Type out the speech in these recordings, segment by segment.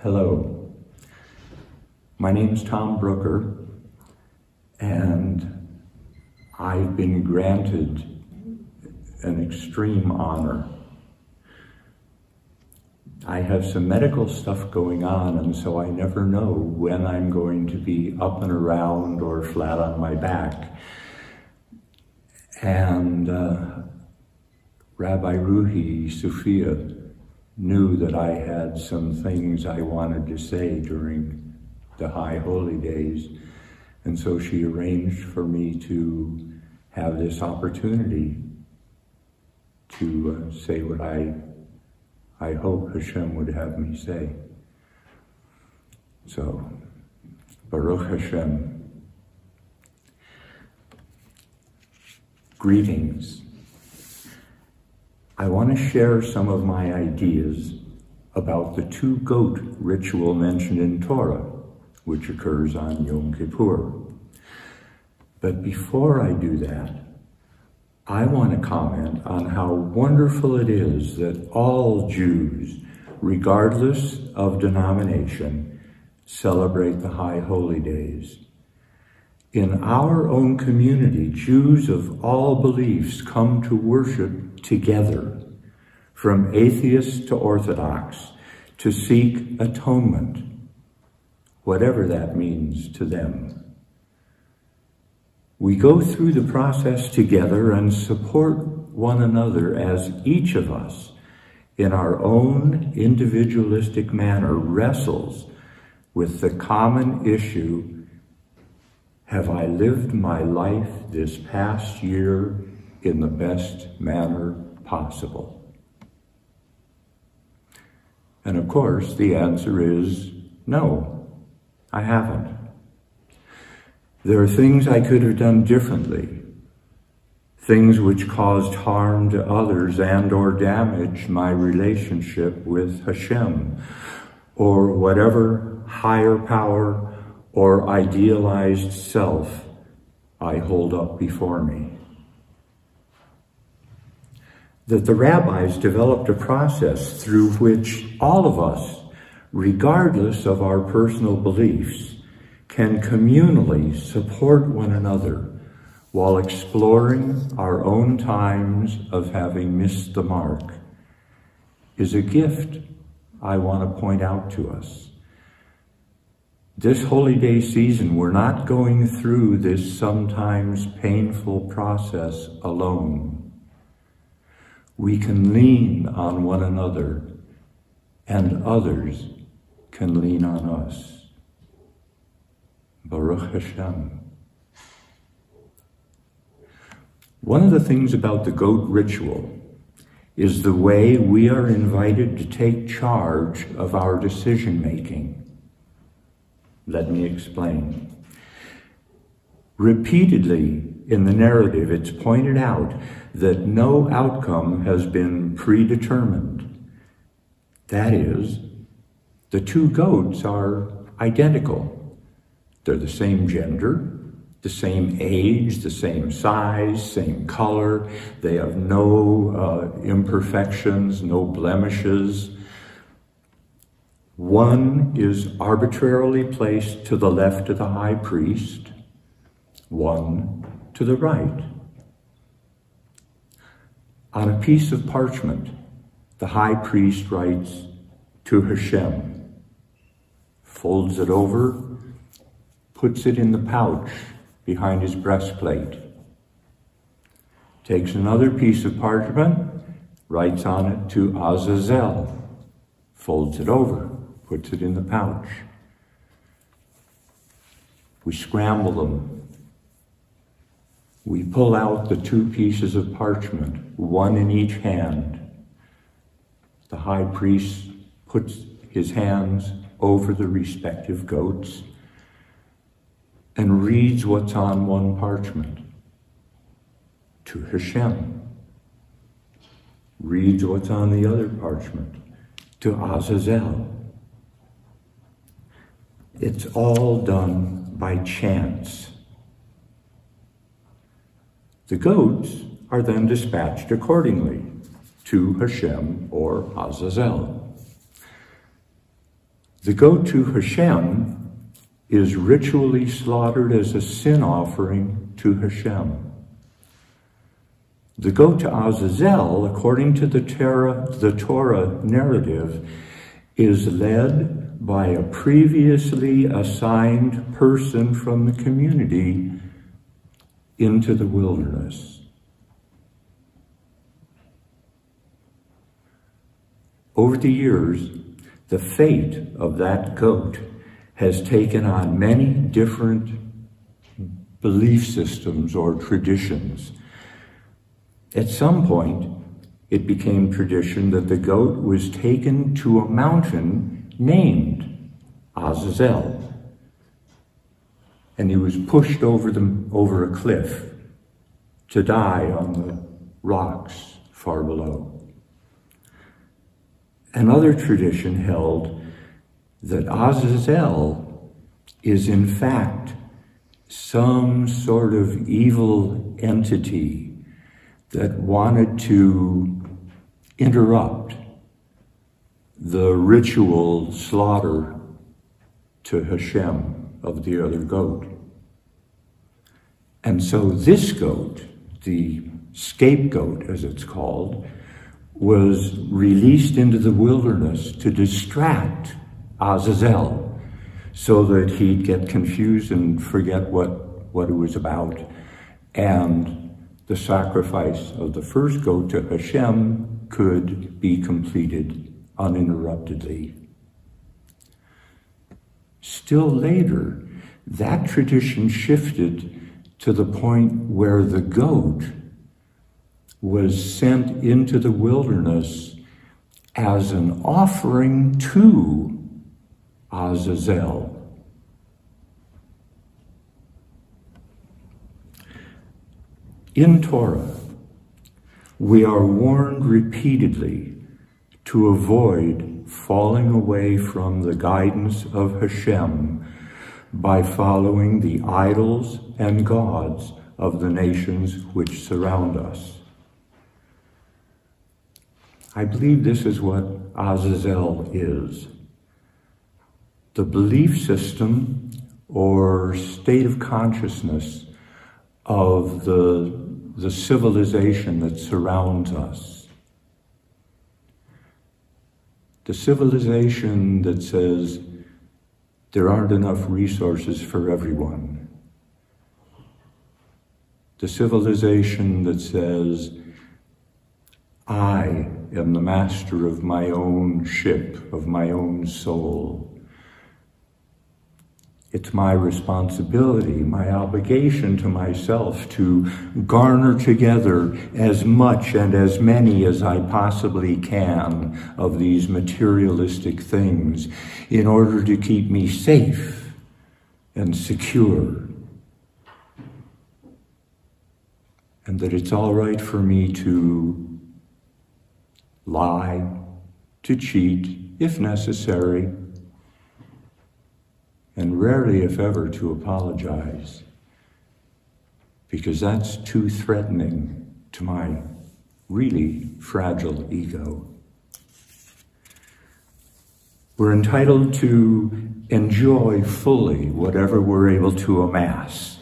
Hello, my name's Tom Broeker, and I've been granted an extreme honor. I have some medical stuff going on, and so I never know when I'm going to be up and around or flat on my back. And Rabbi Ruhi Sufia knew that I had some things I wanted to say during the High Holy Days, and so she arranged for me to have this opportunity to say what I hope Hashem would have me say. So, Baruch Hashem. Greetings. I want to share some of my ideas about the two-goat ritual mentioned in Torah, which occurs on Yom Kippur. But before I do that, I want to comment on how wonderful it is that all Jews, regardless of denomination, celebrate the High Holy Days. In our own community, Jews of all beliefs come to worship together, from atheist to Orthodox, to seek atonement, whatever that means to them. We go through the process together and support one another as each of us, in our own individualistic manner, wrestles with the common issue: have I lived my life this past year in the best manner possible? And of course, the answer is no, I haven't. There are things I could have done differently, things which caused harm to others and or damaged my relationship with Hashem, or whatever higher power or idealized self I hold up before me. That the rabbis developed a process through which all of us, regardless of our personal beliefs, can communally support one another while exploring our own times of having missed the mark, is a gift I want to point out to us. This Holy Day season, we're not going through this sometimes painful process alone. We can lean on one another, and others can lean on us. Baruch Hashem. One of the things about the goat ritual is the way we are invited to take charge of our decision-making. Let me explain. Repeatedly in the narrative, it's pointed out that no outcome has been predetermined. That is, the two goats are identical. They're the same gender, the same age, the same size, same color. They have no imperfections, no blemishes. One is arbitrarily placed to the left of the high priest, one to the right. On a piece of parchment, the high priest writes, "To Hashem," folds it over, puts it in the pouch behind his breastplate, takes another piece of parchment, writes on it, "To Azazel," folds it over, puts it in the pouch. We scramble them. We pull out the two pieces of parchment, one in each hand. The high priest puts his hands over the respective goats and reads what's on one parchment. To Hashem. Reads what's on the other parchment. To Azazel. It's all done by chance. The goats are then dispatched accordingly to Hashem or Azazel. The goat to Hashem is ritually slaughtered as a sin offering to Hashem. The goat to Azazel, according to the Torah narrative, is led by a previously assigned person from the community into the wilderness. Over the years, the fate of that goat has taken on many different belief systems or traditions. At some point, it became tradition that the goat was taken to a mountain named Azazel, and he was pushed over a cliff to die on the rocks far below. Another tradition held that Azazel is in fact some sort of evil entity that wanted to interrupt the ritual slaughter to Hashem of the other goat. And so this goat, the scapegoat as it's called, was released into the wilderness to distract Azazel so that he'd get confused and forget what it was about. And the sacrifice of the first goat to Hashem could be completed uninterruptedly. Still later, that tradition shifted to the point where the goat was sent into the wilderness as an offering to Azazel. In Torah, we are warned repeatedly to avoid falling away from the guidance of Hashem by following the idols and gods of the nations which surround us. I believe this is what Azazel is. The belief system or state of consciousness of the civilization that surrounds us. The civilization that says there aren't enough resources for everyone. The civilization that says, I am the master of my own ship, of my own soul. It's my responsibility, my obligation to myself to garner together as much and as many as I possibly can of these materialistic things in order to keep me safe and secure. And that it's all right for me to lie, to cheat, if necessary, and rarely, if ever, to apologize, because that's too threatening to my really fragile ego. We're entitled to enjoy fully whatever we're able to amass.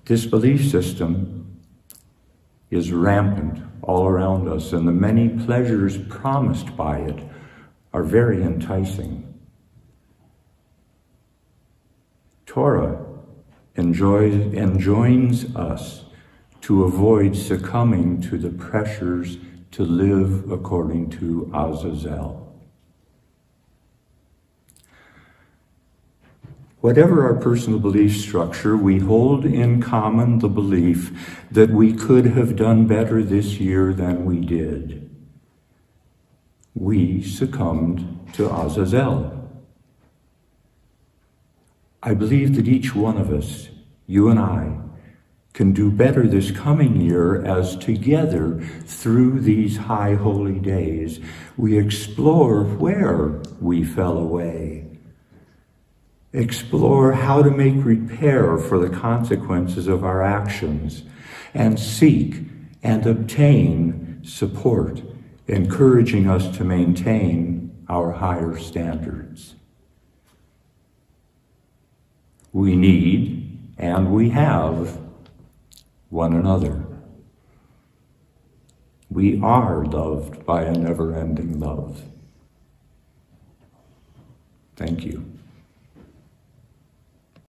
This belief system is rampant all around us, and the many pleasures promised by it are very enticing. Torah enjoins us to avoid succumbing to the pressures to live according to Azazel. Whatever our personal belief structure, we hold in common the belief that we could have done better this year than we did. We succumbed to Azazel. I believe that each one of us, you and I, can do better this coming year as together, through these high holy days, we explore where we fell away. Explore how to make repair for the consequences of our actions, and seek and obtain support encouraging us to maintain our higher standards. We need, and we have, one another. We are loved by a never-ending love. Thank you.